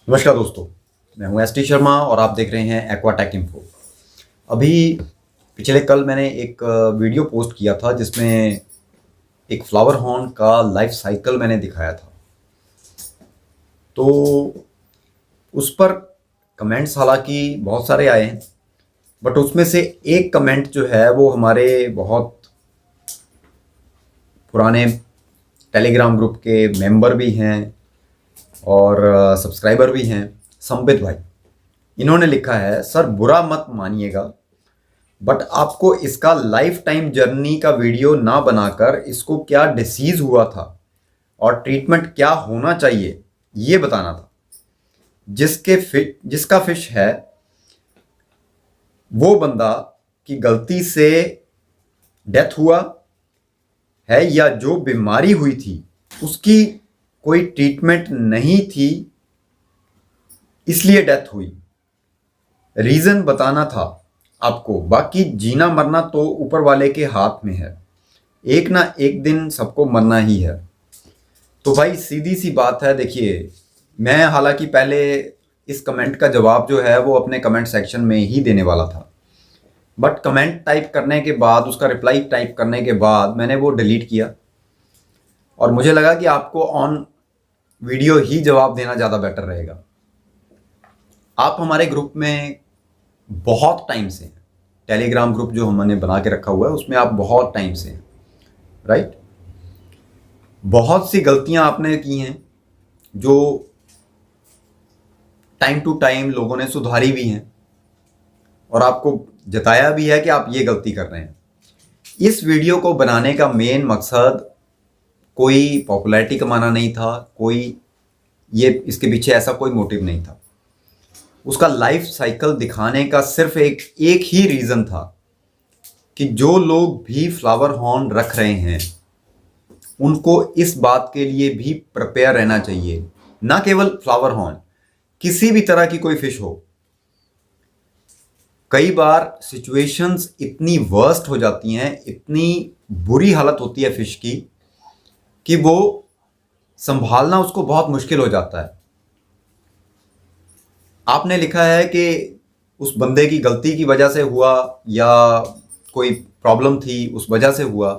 नमस्कार दोस्तों, मैं हूं एस टी शर्मा और आप देख रहे हैं एक्वाटेक इन्फो। अभी पिछले कल मैंने एक वीडियो पोस्ट किया था जिसमें एक फ्लावर हॉर्न का लाइफ साइकिल मैंने दिखाया था। तो उस पर कमेंट्स हालांकि बहुत सारे आए हैं, बट उसमें से एक कमेंट जो है वो हमारे बहुत पुराने टेलीग्राम ग्रुप के मेंबर भी हैं और सब्सक्राइबर भी हैं, संबित भाई। इन्होंने लिखा है, सर बुरा मत मानिएगा, बट आपको इसका लाइफ टाइम जर्नी का वीडियो ना बनाकर इसको क्या डिसीज हुआ था और ट्रीटमेंट क्या होना चाहिए ये बताना था। जिसका फिश है वो बंदा की गलती से डेथ हुआ है या जो बीमारी हुई थी उसकी कोई ट्रीटमेंट नहीं थी इसलिए डेथ हुई, रीजन बताना था आपको। बाकी जीना मरना तो ऊपर वाले के हाथ में है, एक ना एक दिन सबको मरना ही है। तो भाई सीधी सी बात है। देखिए, मैं हालांकि पहले इस कमेंट का जवाब जो है वो अपने कमेंट सेक्शन में ही देने वाला था, बट कमेंट टाइप करने के बाद, उसका रिप्लाई टाइप करने के बाद मैंने वो डिलीट किया और मुझे लगा कि आपको ऑन वीडियो ही जवाब देना ज़्यादा बेटर रहेगा। आप हमारे ग्रुप में बहुत टाइम से हैं, टेलीग्राम ग्रुप जो हमने बना के रखा हुआ है उसमें आप बहुत टाइम से हैं, राइट। बहुत सी गलतियां आपने की हैं जो टाइम टू टाइम लोगों ने सुधारी भी हैं और आपको जताया भी है कि आप ये गलती कर रहे हैं। इस वीडियो को बनाने का मेन मकसद कोई पॉपुलैरिटी कमाना नहीं था, कोई ये इसके पीछे ऐसा कोई मोटिव नहीं था। उसका लाइफ साइकिल दिखाने का सिर्फ एक ही रीज़न था कि जो लोग भी फ्लावर हॉर्न रख रहे हैं उनको इस बात के लिए भी प्रिपेयर रहना चाहिए। ना केवल फ्लावर हॉर्न, किसी भी तरह की कोई फिश हो। कई बार सिचुएशंस इतनी वर्स्ट हो जाती हैं, इतनी बुरी हालत होती है फिश की कि वो संभालना उसको बहुत मुश्किल हो जाता है। आपने लिखा है कि उस बंदे की गलती की वजह से हुआ या कोई प्रॉब्लम थी उस वजह से हुआ।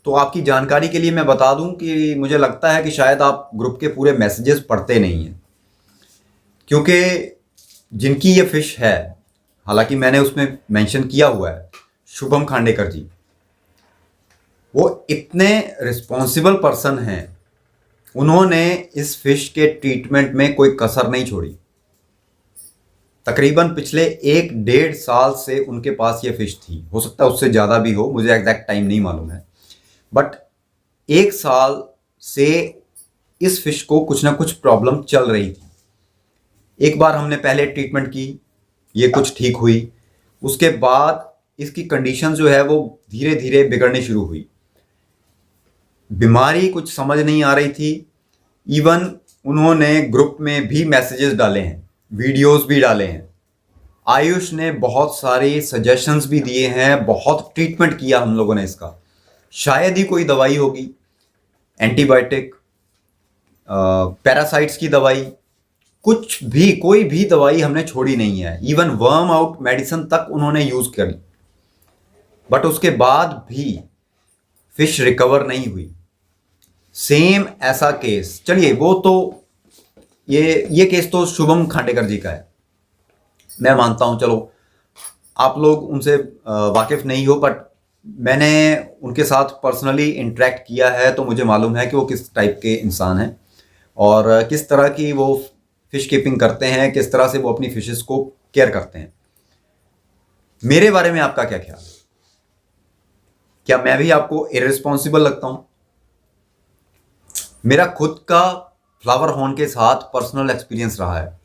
तो आपकी जानकारी के लिए मैं बता दूं कि मुझे लगता है कि शायद आप ग्रुप के पूरे मैसेजेस पढ़ते नहीं हैं, क्योंकि जिनकी ये फिश है, हालांकि मैंने उसमें मेंशन किया हुआ है शुभम खांडेकर जी, वो इतने रिस्पॉन्सिबल पर्सन हैं, उन्होंने इस फिश के ट्रीटमेंट में कोई कसर नहीं छोड़ी। तकरीबन पिछले 1-1.5 साल से उनके पास ये फिश थी, हो सकता है उससे ज़्यादा भी हो, मुझे एग्जैक्ट टाइम नहीं मालूम है, बट 1 साल से इस फिश को कुछ ना कुछ प्रॉब्लम चल रही थी। एक बार हमने पहले ट्रीटमेंट की, ये कुछ ठीक हुई, उसके बाद इसकी कंडीशन जो है वो धीरे धीरे बिगड़नी शुरू हुई। बीमारी कुछ समझ नहीं आ रही थी। इवन उन्होंने ग्रुप में भी मैसेजेस डाले हैं, वीडियोस भी डाले हैं। आयुष ने बहुत सारे सजेशंस भी दिए हैं, बहुत ट्रीटमेंट किया हम लोगों ने इसका। शायद ही कोई दवाई होगी, एंटीबायोटिक, पैरासाइट्स की दवाई, कुछ भी, कोई भी दवाई हमने छोड़ी नहीं है। इवन वर्म आउट मेडिसिन तक उन्होंने यूज करी, बट उसके बाद भी फिश रिकवर नहीं हुई। सेम ऐसा केस, चलिए वो तो ये केस तो शुभम खांडेकर जी का है, मैं मानता हूं। चलो, आप लोग उनसे वाकिफ नहीं हो, बट मैंने उनके साथ पर्सनली इंटरेक्ट किया है तो मुझे मालूम है कि वो किस टाइप के इंसान हैं और किस तरह की वो फिश कीपिंग करते हैं, किस तरह से वो अपनी फिशेस को केयर करते हैं। मेरे बारे में आपका क्या ख्याल है? क्या मैं भी आपको इररिस्पॉन्सिबल लगता हूं? मेरा खुद का फ्लावर हॉर्न के साथ पर्सनल एक्सपीरियंस रहा है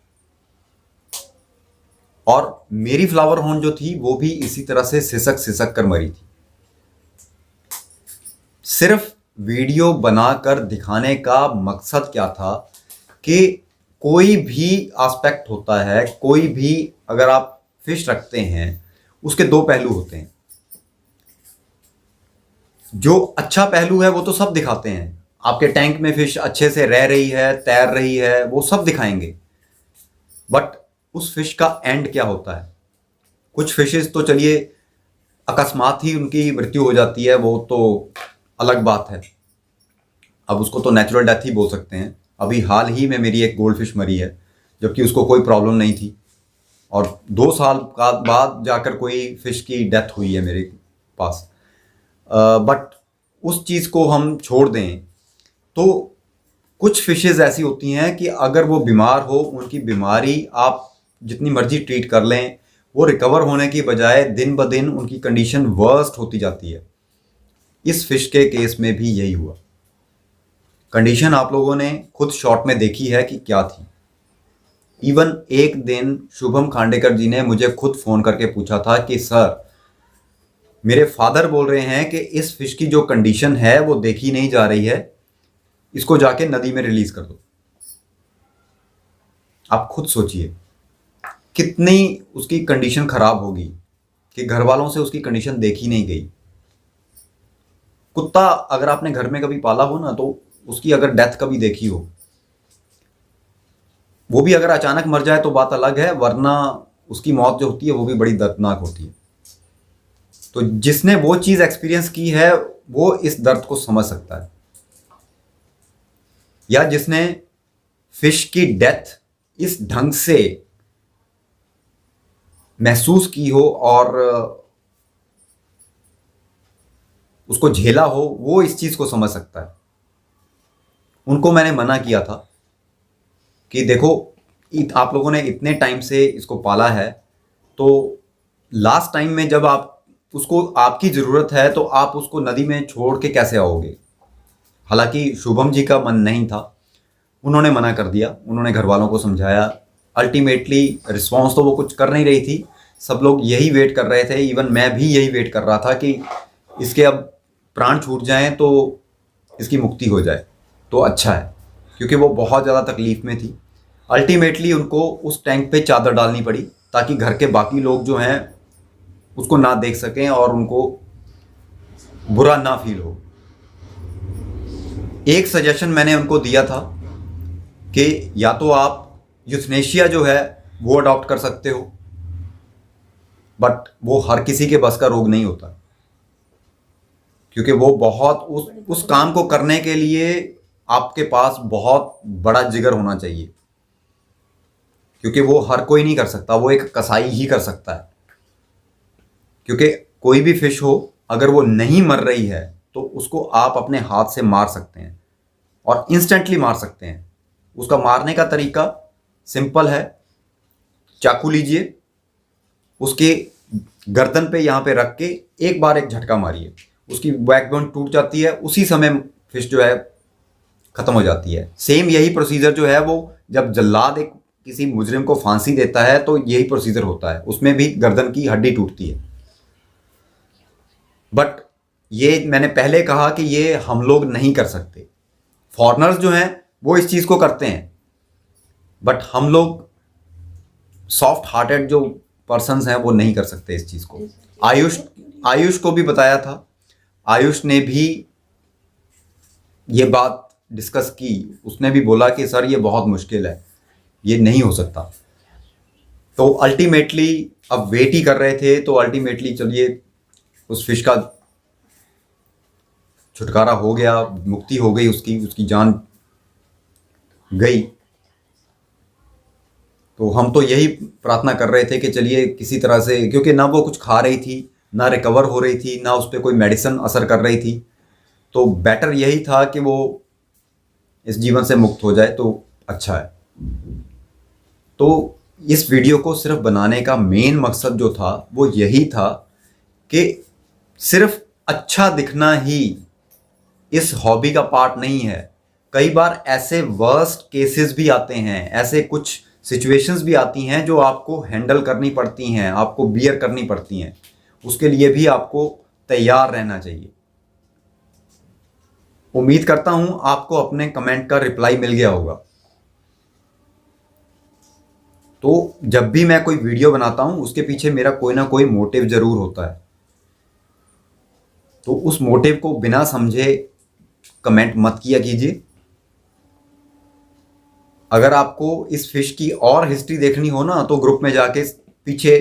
और मेरी फ्लावर हॉर्न जो थी वो भी इसी तरह से सिसक सिसक कर मरी थी। सिर्फ वीडियो बनाकर दिखाने का मकसद क्या था कि कोई भी एस्पेक्ट होता है, कोई भी अगर आप फिश रखते हैं उसके दो पहलू होते हैं। जो अच्छा पहलू है वो तो सब दिखाते हैं, आपके टैंक में फिश अच्छे से रह रही है, तैर रही है, वो सब दिखाएंगे। बट उस फिश का एंड क्या होता है? कुछ फिशेस तो चलिए अकस्मात ही उनकी मृत्यु हो जाती है, वो तो अलग बात है, अब उसको तो नेचुरल डेथ ही बोल सकते हैं। अभी हाल ही में मेरी एक गोल्ड फिश मरी है, जबकि उसको कोई प्रॉब्लम नहीं थी, और 2 साल का बाद जाकर कोई फिश की डेथ हुई है मेरे पास। बट उस चीज़ को हम छोड़ दें तो कुछ फिशेस ऐसी होती हैं कि अगर वो बीमार हो, उनकी बीमारी आप जितनी मर्जी ट्रीट कर लें, वो रिकवर होने की बजाय दिन ब दिन उनकी कंडीशन वर्स्ट होती जाती है। इस फिश के केस में भी यही हुआ। कंडीशन आप लोगों ने खुद शॉर्ट में देखी है कि क्या थी। इवन एक दिन शुभम खांडेकर जी ने मुझे खुद फ़ोन करके पूछा था कि सर, मेरे फादर बोल रहे हैं कि इस फिश की जो कंडीशन है वो देखी नहीं जा रही है, इसको जाके नदी में रिलीज कर दो। आप खुद सोचिए कितनी उसकी कंडीशन खराब होगी कि घर वालों से उसकी कंडीशन देखी नहीं गई। कुत्ता अगर आपने घर में कभी पाला हो ना, तो उसकी अगर डेथ कभी देखी हो, वो भी अगर अचानक मर जाए तो बात अलग है, वरना उसकी मौत जो होती है वो भी बड़ी दर्दनाक होती है। तो जिसने वो चीज एक्सपीरियंस की है वो इस दर्द को समझ सकता है, या जिसने फिश की डेथ इस ढंग से महसूस की हो और उसको झेला हो, वो इस चीज को समझ सकता है। उनको मैंने मना किया था कि देखो, आप लोगों ने इतने टाइम से इसको पाला है, तो लास्ट टाइम में जब आप उसको आपकी ज़रूरत है तो आप उसको नदी में छोड़ के कैसे आओगे? हालांकि शुभम जी का मन नहीं था, उन्होंने मना कर दिया, उन्होंने घर वालों को समझाया। अल्टीमेटली रिस्पॉन्स तो वो कुछ कर नहीं रही थी, सब लोग यही वेट कर रहे थे, इवन मैं भी यही वेट कर रहा था कि इसके अब प्राण छूट जाएं तो इसकी मुक्ति हो जाए तो अच्छा है, क्योंकि वो बहुत ज़्यादा तकलीफ़ में थी। अल्टीमेटली उनको उस टैंक पे चादर डालनी पड़ी ताकि घर के बाकी लोग जो हैं उसको ना देख सकें और उनको बुरा ना फील हो। एक सजेशन मैंने उनको दिया था कि या तो आप यूथनेशिया जो है वो अडॉप्ट कर सकते हो, बट वो हर किसी के बस का रोग नहीं होता, क्योंकि वो बहुत उस काम को करने के लिए आपके पास बहुत बड़ा जिगर होना चाहिए, क्योंकि वो हर कोई नहीं कर सकता, वो एक कसाई ही कर सकता है। क्योंकि कोई भी फिश हो, अगर वो नहीं मर रही है तो उसको आप अपने हाथ से मार सकते हैं और इंस्टेंटली मार सकते हैं। उसका मारने का तरीका सिंपल है, चाकू लीजिए, उसके गर्दन पे यहाँ पे रख के एक बार एक झटका मारिए, उसकी बैकबोन टूट जाती है, उसी समय फिश जो है खत्म हो जाती है। सेम यही प्रोसीजर जो है वो जब जल्लाद एक किसी मुजरिम को फांसी देता है तो यही प्रोसीजर होता है, उसमें भी गर्दन की हड्डी टूटती है। बट ये मैंने पहले कहा कि ये हम लोग नहीं कर सकते, फॉरेनर्स जो हैं वो इस चीज़ को करते हैं, बट हम लोग सॉफ्ट हार्टेड जो पर्सन्स हैं वो नहीं कर सकते इस चीज़ को। आयुष को भी बताया था, आयुष ने भी ये बात डिस्कस की, उसने भी बोला कि सर ये बहुत मुश्किल है, ये नहीं हो सकता। तो अल्टीमेटली अब वेट ही कर रहे थे, तो अल्टीमेटली चलिए उस फिश का छुटकारा हो गया, मुक्ति हो गई, उसकी जान गई। तो हम तो यही प्रार्थना कर रहे थे कि चलिए किसी तरह से, क्योंकि ना वो कुछ खा रही थी, ना रिकवर हो रही थी, ना उस पर कोई मेडिसिन असर कर रही थी, तो बेटर यही था कि वो इस जीवन से मुक्त हो जाए तो अच्छा है। तो इस वीडियो को सिर्फ बनाने का मेन मकसद जो था वो यही था कि सिर्फ अच्छा दिखना ही इस हॉबी का पार्ट नहीं है। कई बार ऐसे वर्स्ट केसेस भी आते हैं, ऐसे कुछ सिचुएशंस भी आती हैं जो आपको हैंडल करनी पड़ती हैं, आपको बियर करनी पड़ती हैं, उसके लिए भी आपको तैयार रहना चाहिए। उम्मीद करता हूं आपको अपने कमेंट का रिप्लाई मिल गया होगा। तो जब भी मैं कोई वीडियो बनाता हूं उसके पीछे मेरा कोई ना कोई मोटिव जरूर होता है, तो उस मोटिव को बिना समझे कमेंट मत किया कीजिए। अगर आपको इस फिश की और हिस्ट्री देखनी हो ना तो ग्रुप में जाके पीछे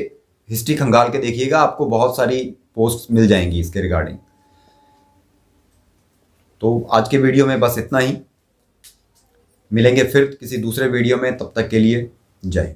हिस्ट्री खंगाल के देखिएगा, आपको बहुत सारी पोस्ट मिल जाएंगी इसके रिगार्डिंग। तो आज के वीडियो में बस इतना ही, मिलेंगे फिर किसी दूसरे वीडियो में, तब तक के लिए जय।